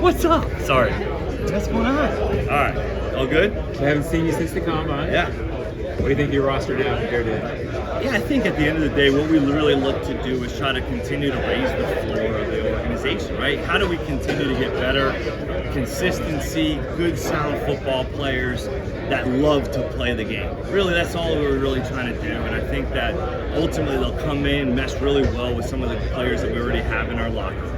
What's up? Sorry. What's going on? All right. All good? I haven't seen you since the combine. Yeah. What do you think of your roster now compared to? Yeah, I think at the end of the day, what we really look to do is try to continue to raise the floor of the organization, right? How do we continue to get better? Consistency, good, sound football players that love to play the game. Really, that's all we're really trying to do. And I think that ultimately they'll come in, mesh really well with some of the players that we already have in our locker.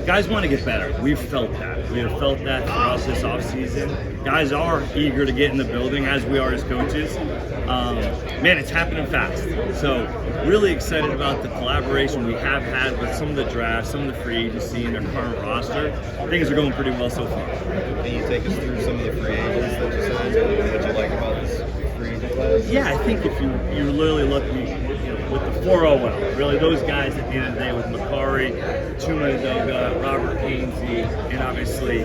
Guys want to get better. We've felt that. We have felt that throughout this offseason. Guys are eager to get in the building, as we are as coaches. Man, it's happening fast. So really excited about the collaboration we have had with some of the drafts, some of the free agency, and their current roster. Things are going pretty well so far. Can you take us through some of the free agents that you signed and what you like about this free agent class? Yeah, I think if you literally look with the 4-0, really those guys at the end of the day with Macari, Chuma Ndoga, Robert Hainsey, and obviously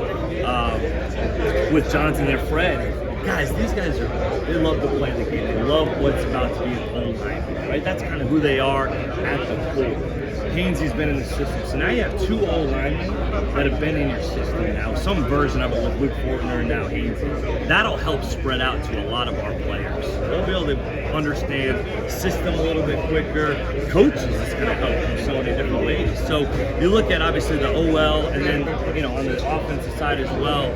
with Johnson and Fred. Guys, these guys they love to play the game. They love what's about to be an old lineman, right? That's kind of who they are at the core. Hainsey's been in the system. So now you have two old linemen that have been in your system now, some version of it with Luke Fortner and now Hainsey. That'll help spread out to a lot of our players. They'll be able to understand system a little bit quicker. Coaches is going to help in so many different ways. So you look at obviously the OL and then, on the offensive side as well,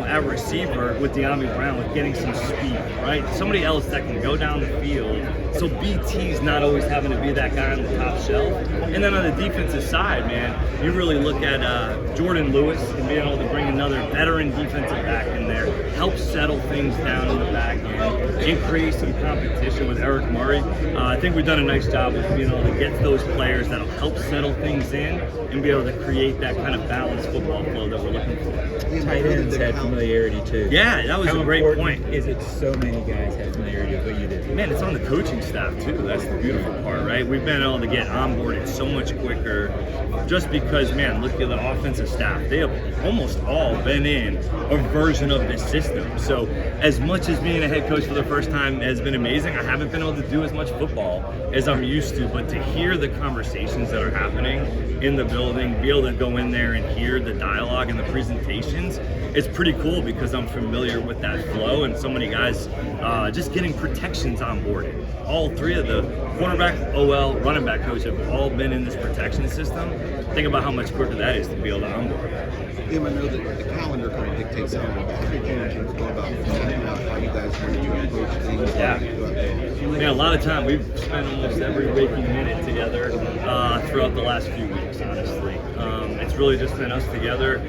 at receiver with De'Ami Brown with getting some speed, right? Somebody else that can go down the field. So BT's not always having to be that guy on the top shelf. And then on the defensive side, man, you really look at Jordan Lewis and being able to bring another veteran defensive back in there, help settle things down in the back end, increase some competition with Eric Murray. I think we've done a nice job with being able to get those players that'll help settle things in and be able to create that kind of balanced football flow that we're looking for. Tight ends had familiarity too. Yeah, that was a great point. Is it so many guys have familiarity with what you did? Man, it's on the coaching staff too. That's the beautiful part, right? We've been able to get onboarded so much quicker just because, man, look at the offensive staff. They have almost all been in a version of this system. So as much as being a head coach for the first time has been amazing, I haven't been able to do as much football as I'm used to. But to hear the conversations that are happening in the building, be able to go in there and hear the dialogue and the presentations, it's pretty cool because I'm familiar with that flow and so many guys just getting protections onboarded. All three of the quarterback, OL, running back coach have all been in this protection system. Think about how much quicker that is to be able to onboard. I know that the calendar kind of dictates some of it, but how did you go about planning out how you guys want to approach things? Yeah. Man, a lot of time. We've spent almost every waking minute together throughout the last few weeks, honestly. It's really just been us together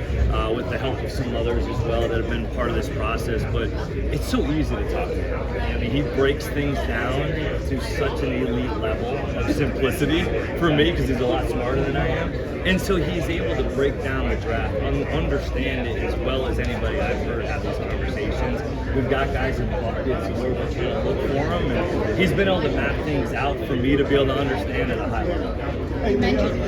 with the help of some others as well that have been part of this process, but it's so easy to talk to him. I mean, he breaks things down to such an elite level of simplicity for me because he's a lot smarter than I am. And so he's able to break down the draft and understand it as well as anybody I've heard have these conversations. We've got guys in buckets where we're trying to look for him, and he's been able to map things out for me to be able to understand at a high level. You mentioned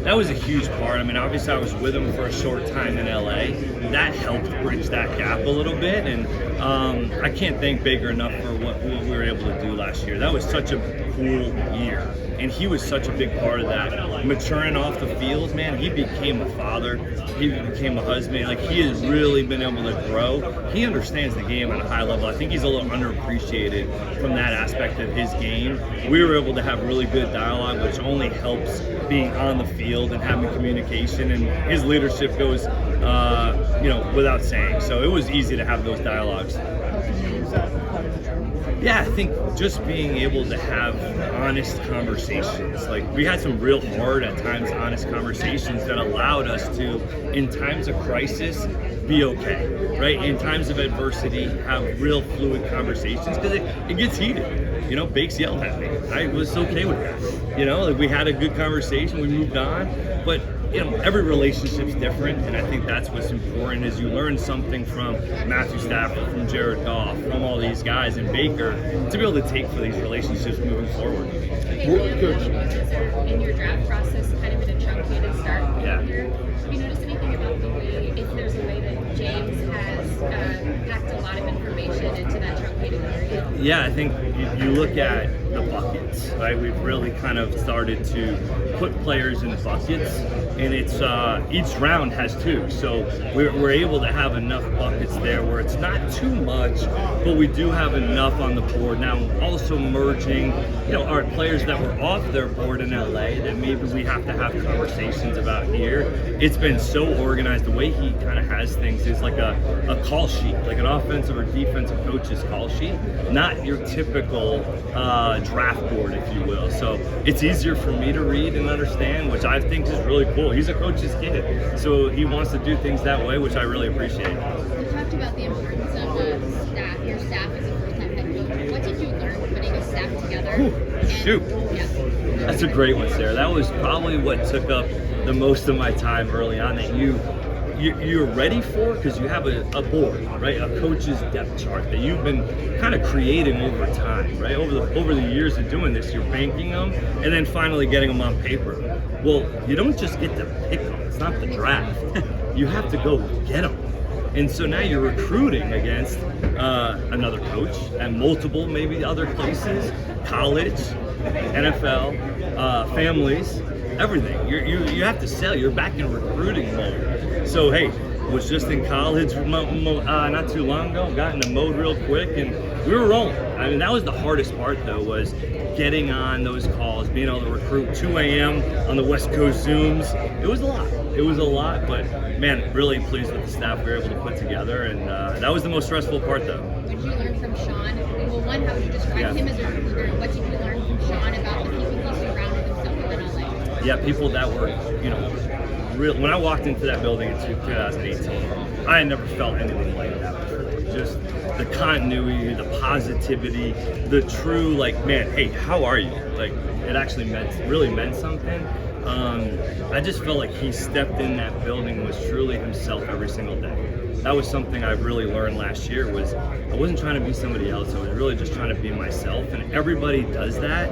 that was a huge part. I mean, obviously I was with him for a short time in LA. That helped bridge that gap a little bit, and I can't thank Baker enough for what we were able to do last year. That was such a cool year, and he was such a big part of that. Maturing off the field, man, he became a father. He became a husband. Like, he has really been able to grow. He understands the game at a high level. I think he's a little underappreciated from that aspect of his game. We were able to have really good dialogue, which only helps being on the field and having communication, and his leadership goes without saying. So it was easy to have those dialogues. Yeah, I think just being able to have honest conversations. Like, we had some real hard, at times, honest conversations that allowed us to, in times of crisis, be okay, right? In times of adversity, have real fluid conversations, because it gets heated. Bakes yelled at me. I was okay with that. We had a good conversation, we moved on, but every relationship's different, and I think that's what's important is you learn something from Matthew Stafford, from Jared Goff, from all these guys, and Baker, to be able to take for these relationships moving forward. Okay, in your draft process, kind of in a truncated start here, have you noticed anything talking about the way, if there's a way that James has packed a lot of information into that truncated area. Yeah, I think you look at the buckets, right? We've really kind of started to put players in buckets, and it's each round has 2, so we're able to have enough buckets there where it's not too much, but we do have enough on the board. Now also merging, our players that were off their board in LA that maybe we have to have conversations about here. It's been so organized. The way he kind of has things is like a call sheet, like an offensive or defensive coach's call sheet, not your typical draft board, if you will. So it's easier for me to read and understand, which I think is really cool. He's a coach's kid, so he wants to do things that way, which I really appreciate. You talked about the importance of staff. Your staff as a first-time head coach. What did you learn putting a staff together? Shoot. Yeah. That's a great one, Sarah. That was probably what took up the most of my time early on, that you're ready for, because you have a board, right? A coach's depth chart that you've been kind of creating over time, right? Over the years of doing this, you're banking them and then finally getting them on paper. Well, you don't just get to pick them. It's not the draft. You have to go get them. And so now you're recruiting against another coach at multiple, maybe other places, college, NFL, families, everything. You have to sell. You're back in recruiting mode. So hey, was just in college not too long ago. Got into mode real quick, and we were rolling. I mean, that was the hardest part though, was getting on those calls, being able to recruit 2 a.m. on the West Coast Zooms. It was a lot. It was a lot, but man, really pleased with the staff we were able to put together, and that was the most stressful part though. What did you learn from Sean? Well, one, how would you describe him as a recruiter? What did you learn from Sean about the people he surrounded himself with in LA? Yeah, people that were, when I walked into that building in 2018, I had never felt anything like that before. Just the continuity, the positivity, the true, like, man, hey, how are you? Like, it actually really meant something. I just felt like he stepped in that building, was truly himself every single day. That was something I really learned last year, was I wasn't trying to be somebody else. I was really just trying to be myself, and everybody does that.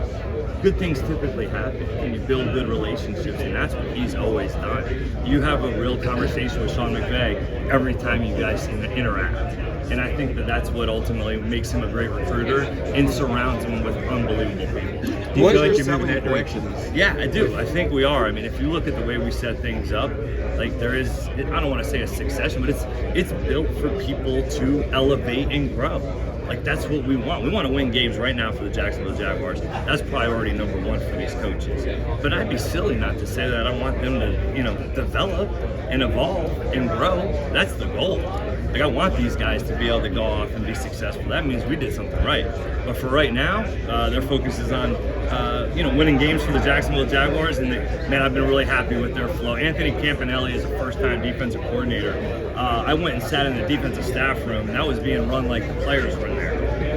Good things typically happen, and you build good relationships, and that's what he's always done. You have a real conversation with Sean McVay every time you guys interact, and I think that's what ultimately makes him a great recruiter and surrounds him with unbelievable people. Do you feel like you're moving that direction? Yeah, I do. I think we are. I mean, if you look at the way we set things up, like there is, I don't want to say a succession, but it's built for people to elevate and grow. Like, that's what we want. We want to win games right now for the Jacksonville Jaguars. That's priority number one for these coaches. But I'd be silly not to say that I want them to, develop and evolve and grow. That's the goal. Like, I want these guys to be able to go off and be successful. That means we did something right. But for right now, their focus is on, winning games for the Jacksonville Jaguars. And man, I've been really happy with their flow. Anthony Campanelli is a first-time defensive coordinator. I went and sat in the defensive staff room, and that was being run like the players were there.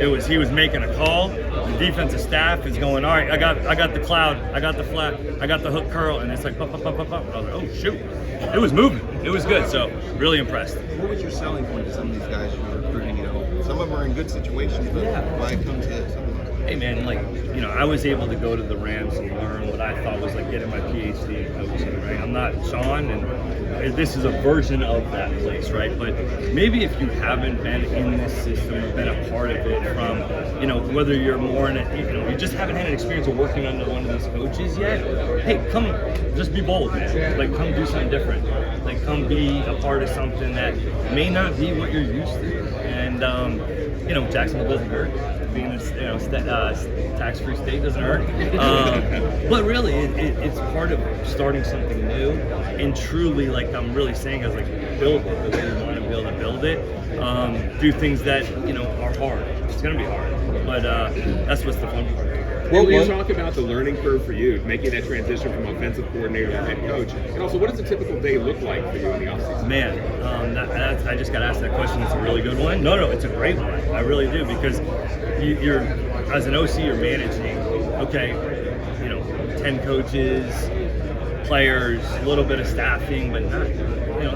He was making a call. The defensive staff is going, all right, I got the cloud, I got the flat, I got the hook curl, and it's like, pop, pop, pop, pop, pop. I was like, oh shoot, it was moving. It was good. So really impressed. What was your selling point to some of these guys you're recruiting? Some of them are in good situations, but why come to some of them? Hey man, I was able to go to the Rams and learn what I thought was like getting my PhD in coaching, right? I'm not Sean, and this is a version of that place, right? But maybe if you haven't been in this system or been a part of it from, whether you're more in it, you just haven't had an experience of working under one of these coaches yet, hey, come, just be bold, man. Like, come do something different. Like, come be a part of something that may not be what you're used to. And, Jacksonville doesn't hurt. Being a tax-free state doesn't hurt. But really, it's part of starting something new, and truly, like I'm really saying, is like build it the way you want to be able to build it. Do things that are hard. It's gonna be hard, but that's what's the fun part. Well, you talk about the learning curve for you, making that transition from offensive coordinator to head coach, and also what does a typical day look like for you in the offseason? Man, I just got asked that question. It's a really good one. No, it's a great one. I really do, because you're, as an OC, you're managing, 10 coaches, players, a little bit of staffing, but not,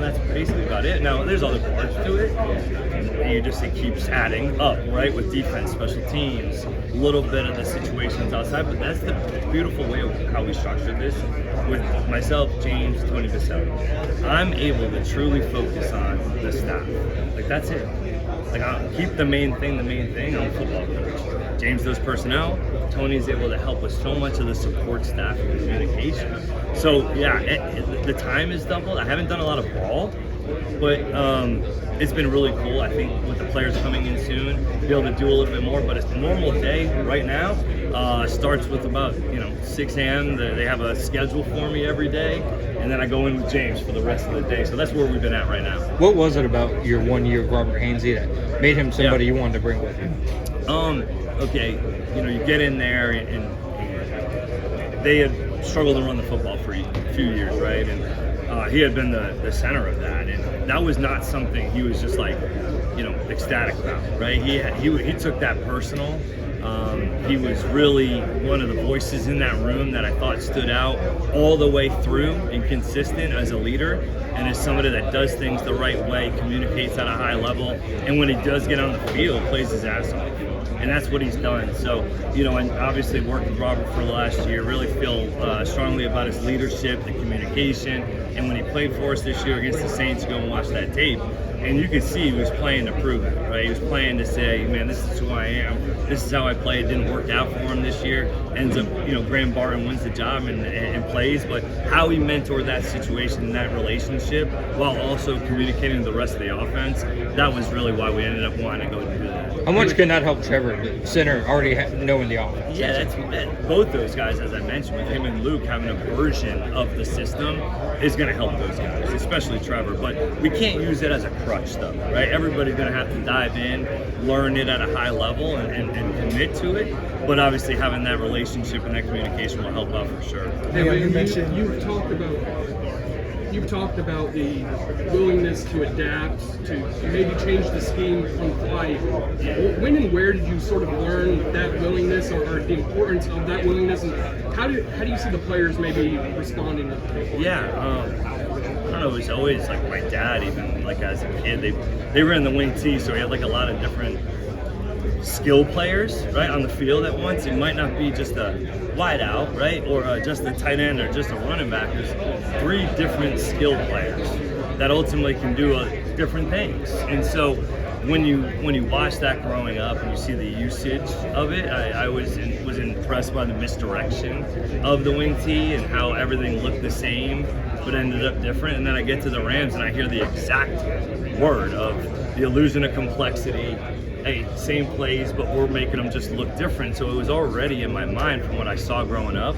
that's basically about it. Now, there's other parts to it, it keeps adding up, right? With defense, special teams, a little bit of the situations outside, but that's the beautiful way of how we structured this with myself, James, Tony Vaselli. I'm able to truly focus on the staff. Like, that's it. Like, I'll keep the main thing. I'm a football coach. James does personnel. Tony's able to help with so much of the support staff and communication. So yeah, the time is doubled. I haven't done a lot of ball, but it's been really cool. I think with the players coming in soon, be able to do a little bit more. But a normal day right now starts with about 6 a.m. They have a schedule for me every day, and then I go in with James for the rest of the day. So that's where we've been at right now. What was it about your 1 year of Robert Hainsey that made him somebody you wanted to bring with you? Okay, you get in there and they had struggled to run the football for a few years, right? And he had been the center of that, and that was not something he was just like, ecstatic about, right? He took that personal. He was really one of the voices in that room that I thought stood out all the way through and consistent as a leader and as somebody that does things the right way, communicates at a high level, and when he does get on the field, plays his ass off. And that's what he's done. So, and obviously worked with Robert for the last year, really feel strongly about his leadership, the communication. And when he played for us this year against the Saints, go and watch that tape. And you could see he was playing to prove it, right? He was playing to say, man, this is who I am. This is how I play. It didn't work out for him this year. Ends up, Graham Barton wins the job and plays. But how he mentored that situation and that relationship while also communicating to the rest of the offense, that was really why we ended up wanting to go and do that. How much can that help Trevor, the center, already knowing the offense? Yeah, both those guys, as I mentioned, with him and Luke having a version of the system is going to help those guys, especially Trevor. But we can't use it as a crutch, though, right? Everybody's going to have to dive in, learn it at a high level, and commit to it. But obviously, having that relationship and that communication will help out for sure. Hey, you've talked about the willingness to adapt, to maybe change the scheme on the fly. When and where did you sort of learn that willingness or the importance of that willingness, and how do you see the players maybe responding to that? Yeah, I don't know, it was always like my dad, even like as a kid, they ran the wing T, so he had like a lot of different skill players, right, on the field at once. It might not be just a wide out, right, or just a tight end or just a running back. There's 3 different skill players that ultimately can do different things. And so when you watch that growing up and you see the usage of it, I was impressed by the misdirection of the wing T and how everything looked the same but ended up different. And then I get to the Rams and I hear the exact word of the illusion of complexity. Hey, same plays, but we're making them just look different. So it was already in my mind from what I saw growing up.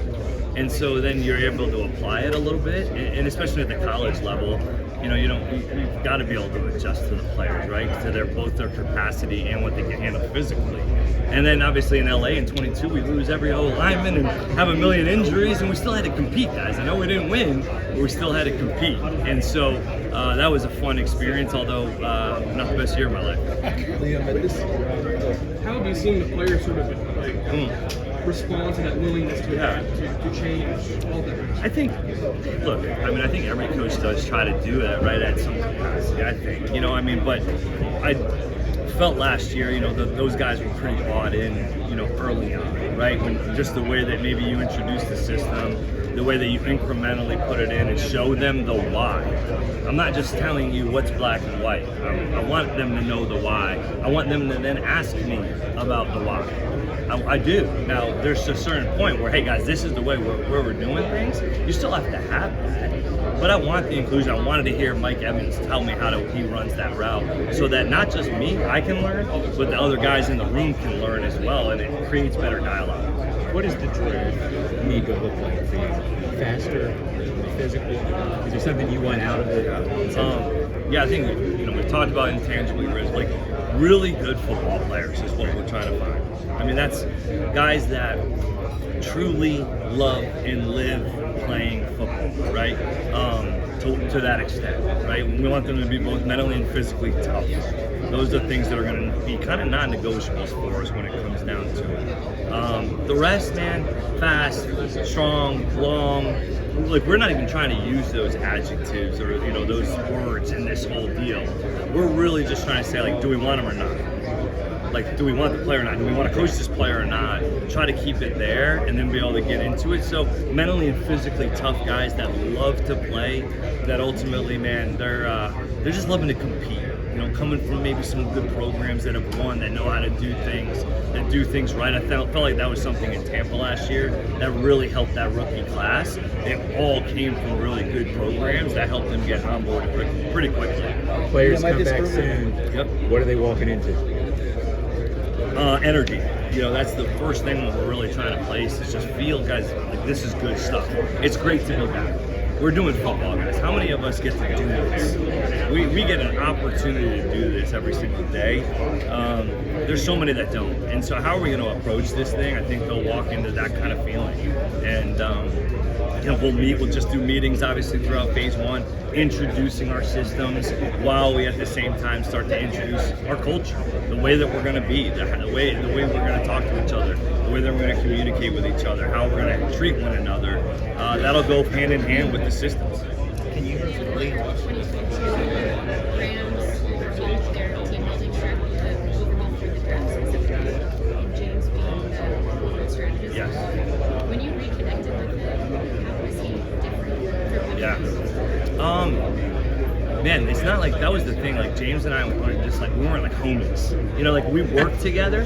And so then you're able to apply it a little bit, and especially at the college level, you've got to be able to adjust to the players, right? To both their capacity and what they can handle physically. And then obviously in LA in 22, we lose every lineman and have a million injuries, and we still had to compete, guys. I know we didn't win, but we still had to compete. And so that was a fun experience, although not the best year of my life. How have you seen the players sort of respond to that willingness to adapt, to change, all that? I think every coach does try to do that, right, at some capacity, I think. But I felt last year, those guys were pretty bought in, early on, right? When just the way that maybe you introduce the system, the way that you incrementally put it in and show them the why. I'm not just telling you what's black and white. I want them to know the why. I want them to then ask me about the why. I do. Now, there's a certain point where, hey guys, this is the way where we're doing things. You still have to have that. But I want the inclusion. I wanted to hear Mike Evans tell me how he runs that route so that not just me, I can learn, but the other guys in the room can learn as well, and it creates better dialogue. What does the drive need to look like for you? Faster, more physical? Is there something you want out of it? Yeah, I think we've talked about intangibly rich, like really good football players is what we're trying to find. I mean, that's guys that truly love and live playing football, right? To that extent, right? We want them to be both mentally and physically tough. Those are things that are going to be kind of non-negotiables for us when it comes down to it. The rest, man, fast, strong, long. Like, we're not even trying to use those adjectives or, you know, those words in this whole deal. We're really just trying to say, like, do we want them or not? Like, do we want the player or not? Do we want to coach this player or not? Try to keep it there and then be able to get into it. So mentally and physically tough guys that love to play, that ultimately, man, they're just loving to compete. You know, coming from maybe some good programs that have won, that know how to do things, that do things right. I felt like that was something in Tampa last year that really helped that rookie class. They all came from really good programs that helped them get onboarded pretty quickly. Players come back soon. Yep. What are they walking into? Energy. You know, that's the first thing that we're really trying to place is just feel, guys, like, this is good stuff. It's great to be back. We're doing football, guys. How many of us get to do this? We get an opportunity to do this every single day. There's so many that don't. And so how are we going to approach this thing? I think they'll walk into that kind of feeling. And, you know, we'll just do meetings, obviously, throughout phase one, introducing our systems while we at the same time start to introduce our culture, the way that we're going to be, the way we're going to talk to each other, the way that we're going to communicate with each other, how we're going to treat one another. That'll go hand in hand with the systems. Can you relate? Rams changed their team building strategy overall for the draft specifically, and James being the strategist. Yes. When you reconnected with him, how was he different from Yeah. Man, it's not like that was the thing. Like, James and I weren't just like, we weren't like homies. You know, like, we worked together.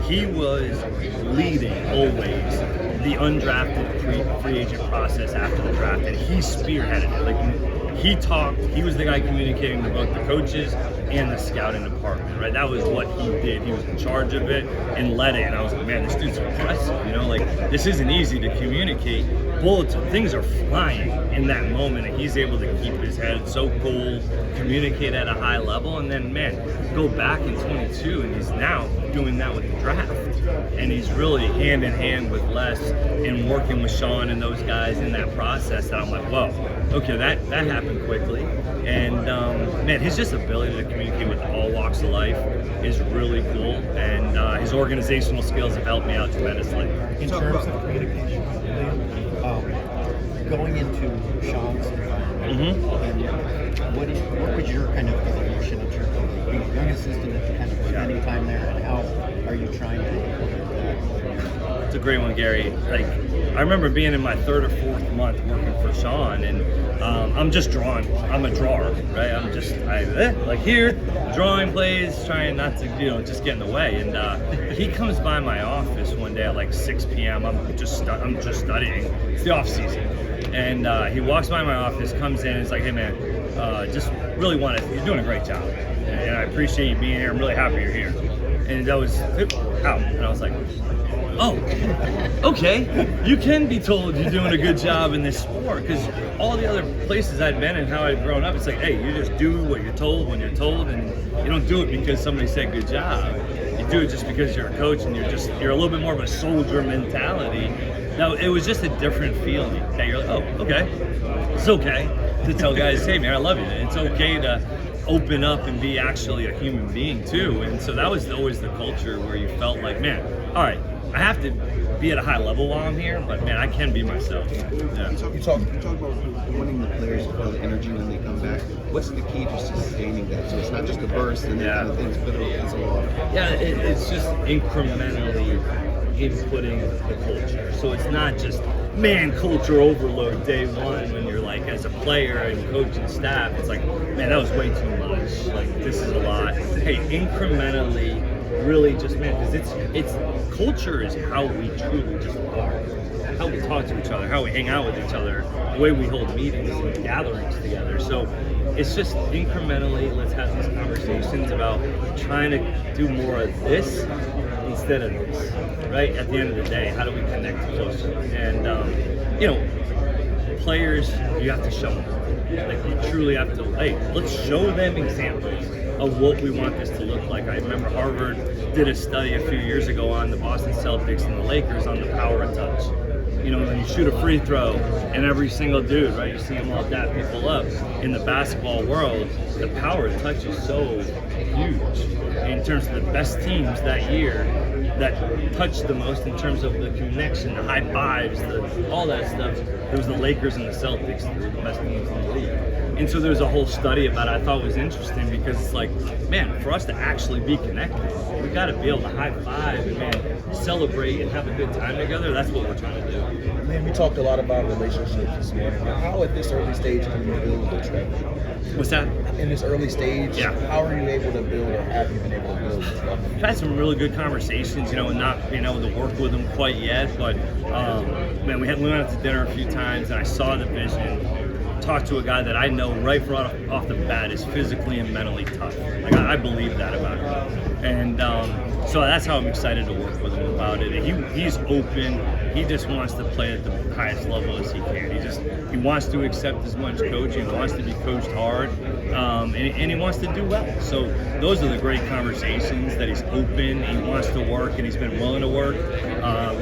He was leading always the undrafted free agent process after the draft, and he spearheaded it. Like, he talked. He was the guy communicating to both the coaches and the scouting department. Right, that was what he did. He was in charge of it and led it. And I was like, man, this dude's impressive. You know, like, this isn't easy to communicate. Bullets, things are flying in that moment, and he's able to keep his head so cool, communicate at a high level, and then, man, go back in 22, and he's now doing that with the draft. And he's really hand in hand with Les and working with Sean and those guys in that process. That I'm like, whoa, okay, that happened quickly. And man, his just ability to communicate with all walks of life is really cool, and his organizational skills have helped me out tremendously. In terms of communication, going into Sean's environment, and what was your kind of evolution in terms of being a young assistant and kind of spending time there, and how are you trying to implement that? It's a great one, Gary. Like, I remember being in my third or fourth month working for Sean, and I'm just drawing. I'm a drawer, right? Like here, drawing plays, trying not to, you know, just get in the way. And he comes by my office one day at like 6 p.m. I'm just studying. It's the off season, and he walks by my office, comes in, and is like, "Hey, man, just really you're doing a great job, and I appreciate you being here. I'm really happy you're here." And that was out, and I was like, oh, okay, you can be told you're doing a good job in this sport, because all the other places I'd been and how I'd grown up, it's like, hey, you just do what you're told when you're told, and you don't do it because somebody said good job. You do it just because you're a coach, and you're a little bit more of a soldier mentality. Now, it was just a different feeling. Okay, you're like, oh, okay, it's okay to tell guys, hey, man, I love you. It's okay to open up and be actually a human being too. And so that was always the culture where you felt like, man, all right, I have to be at a high level while I'm here, but man, I can be myself. Yeah. You talk about wanting the players to feel the energy when they come back. What's the key to sustaining that? So it's not just a burst and then kind of things, but it's a lot. Yeah, it's just incrementally inputting the culture. So it's not just, man, culture overload day one when you're like, as a player and coach and staff, it's like, man, that was way too much. Like, this is a lot. Hey, incrementally, really just, man, because it's culture is how we truly just are. How we talk to each other, how we hang out with each other, the way we hold meetings and gatherings together. So it's just incrementally, let's have these conversations about trying to do more of this instead of this, right? At the end of the day, how do we connect closer? And, you know, players, you have to show them. Like, you truly have to, hey, let's show them examples of what we want this to look like. I remember Harvard did a study a few years ago on the Boston Celtics and the Lakers on the power of touch. when you shoot a free throw, and every single dude, right, you see them all dap people up. In the basketball world, the power of touch is so huge in terms of the best teams that year that touched the most in terms of the connection, the high fives, all that stuff. It was the Lakers and the Celtics that were the best teams in the league. And so there was a whole study about it I thought was interesting, because it's like, man, for us to actually be connected, we got to be able to high five and, man, celebrate and have a good time together. That's what we're trying to do. Man, we talked a lot about relationships this morning. How at this early stage can you build a Trevor? What's that? In this early stage, Yeah. how are you able to build, or have you been able to build a Trevor? I've had some really good conversations, and not being able to work with him quite yet, but man, we went out to dinner a few times, and I saw the vision. Talked to a guy that I know right off the bat is physically and mentally tough. Like I believe that about him, and so that's how I'm excited to work with him about it. He's open. He just wants to play at the highest level as he can. He wants to accept as much coaching. He wants to be coached hard, and he wants to do well. So those are the great conversations, that he's open, he wants to work, and he's been willing to work.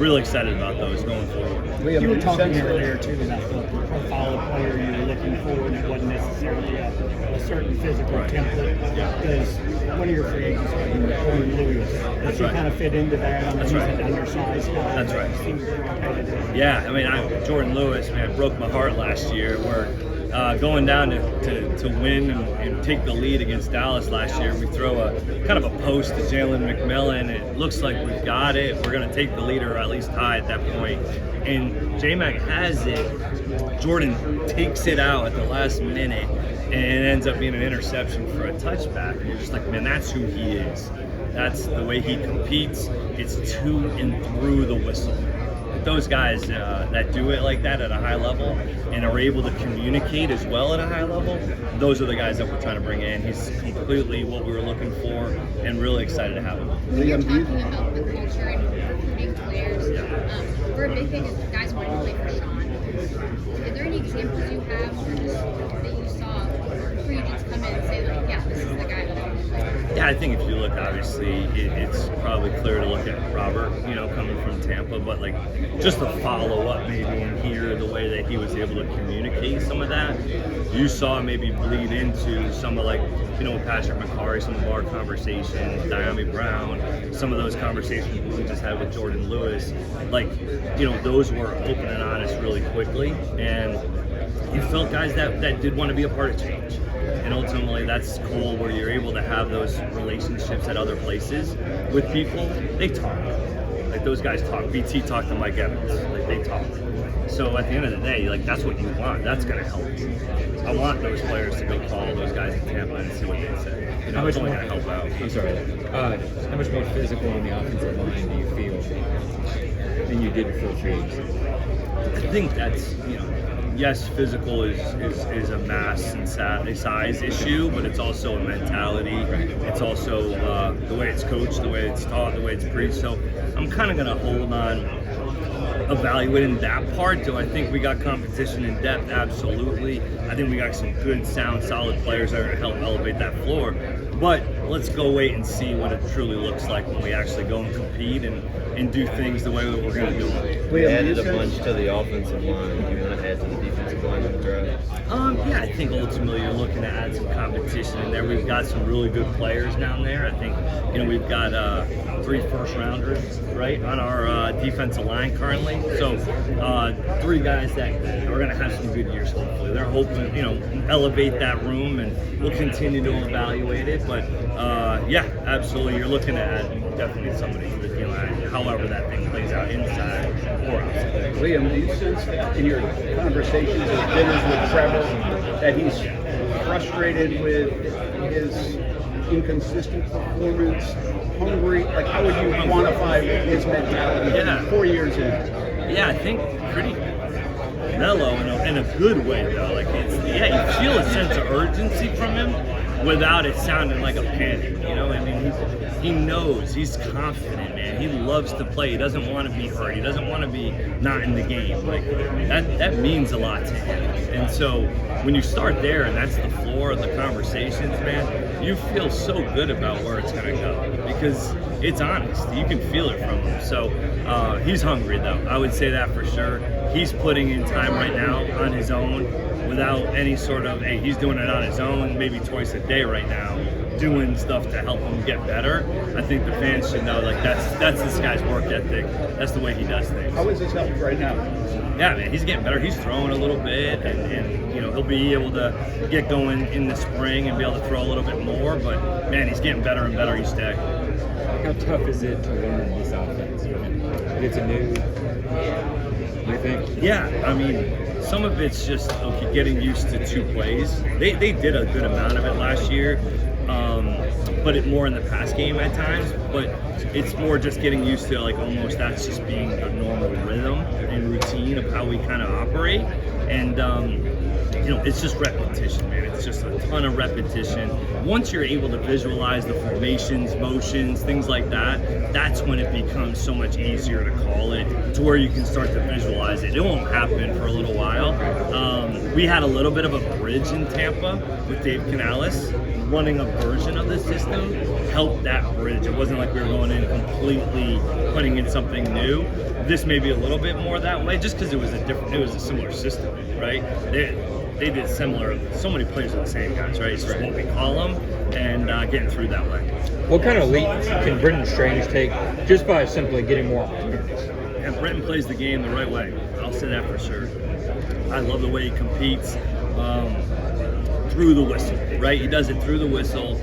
Really excited about those going forward. You were talking earlier too about the profile of player you were looking for, and it wasn't necessarily a certain physical template. Because one of your free agents, Coen Lewis, does he kind of fit into that? I mean, he's an undersized guy. That's right. He seems competitive. Yeah, I mean, Jordan Lewis, man, broke my heart last year. We're going down to win and take the lead against Dallas last year. We throw a kind of a post to Jalen McMillan. It looks like we've got it. We're going to take the lead, or at least tie at that point. And J-Mac has it. Jordan takes it out at the last minute, and it ends up being an interception for a touchback. And you're just like, man, that's who he is. That's the way he competes. It's to and through the whistle. Those guys that do it like that at a high level and are able to communicate as well at a high level, those are the guys that we're trying to bring in. He's completely what we were looking for, and really excited to have him. When you're talking about the culture and recruiting players, we're a big thing is guys wanting to play for Sean. Are there any examples you have, or just that you saw free agents come in and say, like, yeah, this is the guy that I want to play? Yeah, I think if you look, obviously, it's probably clear to look at Robert, coming from Tampa, but like just the follow-up maybe and hear the way that he was able to communicate some of that. You saw maybe bleed into some of with Patrick McCarry, some of our conversations, Diami Brown, some of those conversations we just had with Jordan Lewis. Those were open and honest really quickly, and you felt guys that did want to be a part of change. And ultimately, that's cool where you're able to have those relationships at other places with people. They talk. Like those guys talk. BT talked to Mike Evans. Like they talk. So at the end of the day, that's what you want. That's going to help. I want those players to go call those guys in Tampa and see what they say. How much it's only more? going to help out. I'm sorry. How much more physical on the offensive line do you feel than you did before free agency? I think that's yes, physical is a mass and size issue, but it's also a mentality. It's also the way it's coached, the way it's taught, the way it's preached. So I'm kind of going to hold on evaluating that part. Do I think we got competition in depth? Absolutely. I think we got some good, sound, solid players that are going to help elevate that floor. But let's go wait and see what it truly looks like when we actually go and compete and do things the way that we're going to do them. We added a bunch to the offensive line. Do you want to add to the defensive line in the draft? Yeah, I think ultimately you're looking to add some competition in there. We've got some really good players down there. I think, we've got 3 first-rounders, right, on our defensive line currently. So 3 guys that are going to have some good years, hopefully. They're hoping, elevate that room, and we'll continue to evaluate it. But, yeah, absolutely, you're looking to add definitely somebody to the line, however that thing plays out, inside or outside. Liam, do you sense in your conversations or dinners with Trevor that he's frustrated with his inconsistent performance, hungry? Like, how would you quantify his mentality 4 years in? Yeah, I think pretty mellow in a good way, though. You feel a sense of urgency from him, without it sounding like a panic. You know, I mean, he knows, he's confident, man. He loves to play. He doesn't want to be hurt. He doesn't want to be not in the game. Like that means a lot to him. And so when you start there and that's the floor of the conversations, man, you feel so good about where it's gonna go because it's honest. You can feel it from him. So he's hungry though. I would say that for sure. He's putting in time right now on his own without any sort of, hey, he's doing it on his own, maybe twice a day right now, doing stuff to help him get better. I think the fans should know, like, that's this guy's work ethic. That's the way he does things. How is his health right now? Yeah, man, he's getting better. He's throwing a little bit, and you know, he'll be able to get going in the spring and be able to throw a little bit more. But man, he's getting better and better each day. How tough is it to learn this offense? It's a new, I think. Yeah, I mean, some of it's just getting used to 2 plays. They did a good amount of it last year, but it more in the pass game at times. But it's more just getting used to, like, almost that's just being a normal rhythm and routine of how we kind of operate. And you know, it's just repetition, man. It's just a ton of repetition. Once you're able to visualize the formations, motions, things like that, that's when it becomes so much easier to call it, to where you can start to visualize it. It won't happen for a little while. We had a little bit of a bridge in Tampa with Dave Canales. Running a version of the system helped that bridge. It wasn't like we were going in completely putting in something new. This may be a little bit more that way, just because it was a similar system, right? They did similar. So many players are the same guys, right? It's just what we call them, and getting through that way. What kind of leap can Brenton Strange take just by simply getting more opportunities? And Brenton plays the game the right way. I'll say that for sure. I love the way he competes through the whistle, right? He does it through the whistle.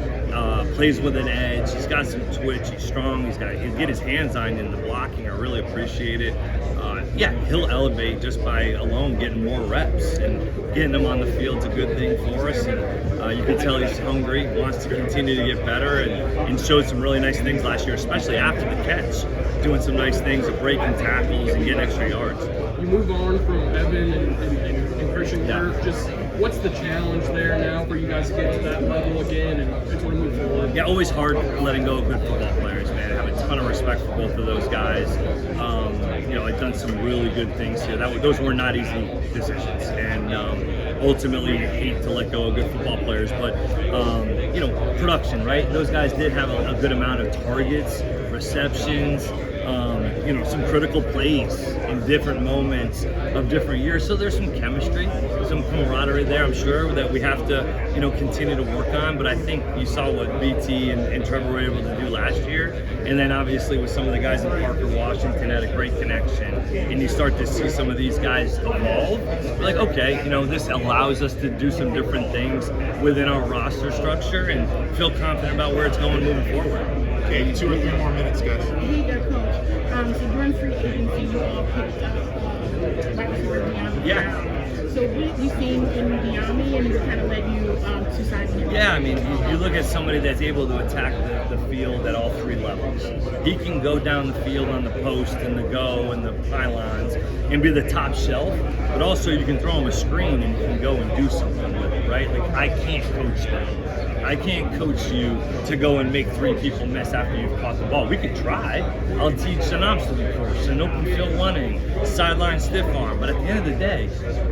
Plays with an edge. He's got some twitch. He's strong. He'll get his hands on in the blocking. I really appreciate it. Yeah, he'll elevate just by alone getting more reps, and getting him on the field's a good thing for us. And you can tell he's hungry, wants to continue to get better, and showed some really nice things last year, especially after the catch, doing some nice things of breaking tackles and getting extra yards. You move on from Evan and Christian Kirk. Just what's the challenge there now for you guys to get to that level again and sort of move forward? Yeah, always hard letting go of good football players, man. I have a ton of respect for both of those guys. You know, I've done some really good things here. Those were not easy decisions, and ultimately you hate to let go of good football players. But you know, production, right? Those guys did have a good amount of targets, receptions. You know, some critical plays in different moments of different years. So there's some chemistry, some camaraderie there, I'm sure, that we have to, you know, continue to work on. But I think you saw what BT and Trevor were able to do last year. And then obviously with some of the guys in Parker, Washington had a great connection. And you start to see some of these guys evolve. You're like, okay, you know, this allows us to do some different things within our roster structure and feel confident about where it's going moving forward. Okay, 2 or 3 more minutes, guys. Hey there, Coach. So during free agency, you all picked up right before De'Ami. Yeah. So what have you seen in De'Ami, and what kind of led you to sign him? Yeah, I mean, you look at somebody that's able to attack the field at all 3 levels. He can go down the field on the post and the go and the pylons and be the top shelf, but also you can throw him a screen and you can go and do something with it, right? Like, I can't coach that. I can't coach you to go and make 3 people miss after you've caught the ball. We could try. I'll teach an obstacle course, an open field running, sideline stiff arm. But at the end of the day,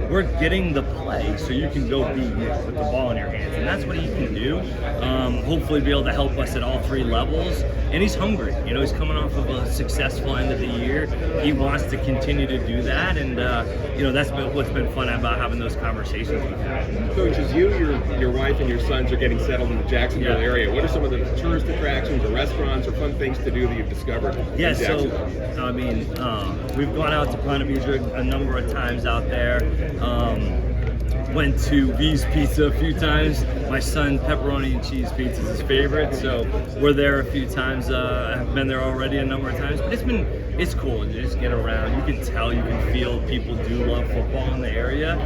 we're getting the play so you can go be you with the ball in your hands. And that's what he can do. Hopefully be able to help us at all 3 levels. And he's hungry. You know, he's coming off of a successful end of the year. He wants to continue to do that. And, you know, that's what's been fun about having those conversations with him. Coach, as your wife and your sons are getting settled in the Jacksonville area, what are some of the tourist attractions or restaurants or fun things to do that you've discovered in Jacksonville? So, I mean, we've gone out to Ponte Vedra a number of times out there. Went to V's Pizza a few times. My son, pepperoni and cheese pizza is his favorite, so we're there a few times. I've been there already a number of times, but it's been it's cool to just get around. You can tell, you can feel people do love football in the area.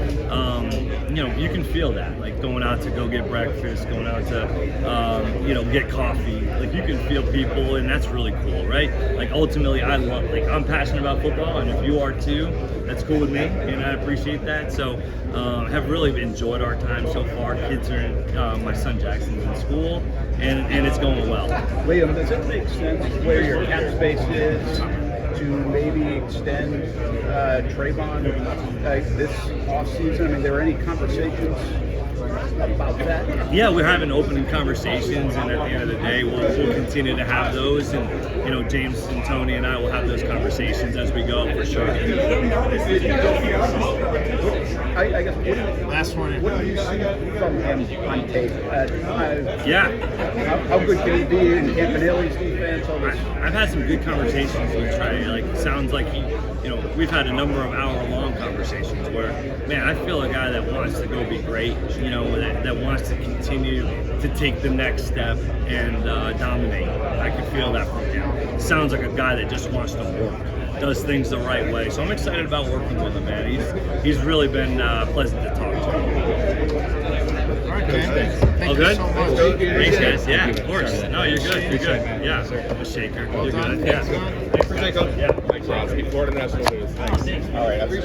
You know, you can feel that, like going out to go get breakfast, going out to, you know, get coffee. Like you can feel people, and that's really cool, right? Like ultimately, I'm passionate about football, and if you are too, that's cool with me, and I appreciate that. So, have really enjoyed our time so far. Kids are in, my son Jackson's in school, and it's going well. Liam, does it make sense where your cap space is to maybe extend Trayvon this offseason? I mean, there are any conversations about that? Yeah, we're having opening conversations, and at the end of the day, we'll continue to have those. And you know, James and Tony and I will have those conversations as we go for sure. I guess Last one. What do you see from him on tape? Yeah. How good can he be in Campanelli's defense? I've had some good conversations with Trey. Like, it sounds like he, you know, we've had a number of hour-long conversations where, man, I feel a guy that wants to go be great, you know, that wants to continue to take the next step and dominate. I can feel that from him. Sounds like a guy that just wants to work, does things the right way. So I'm excited about working with him, man. He's really been pleasant to talk to. All right, man. Thank All you good? so much. Thanks, guys. Yeah, of course. No, you're good. You're good. Yeah, I'm a shaker. You're good. Yeah. Yeah. Mike Crosby, Florida National News. Thanks. All right.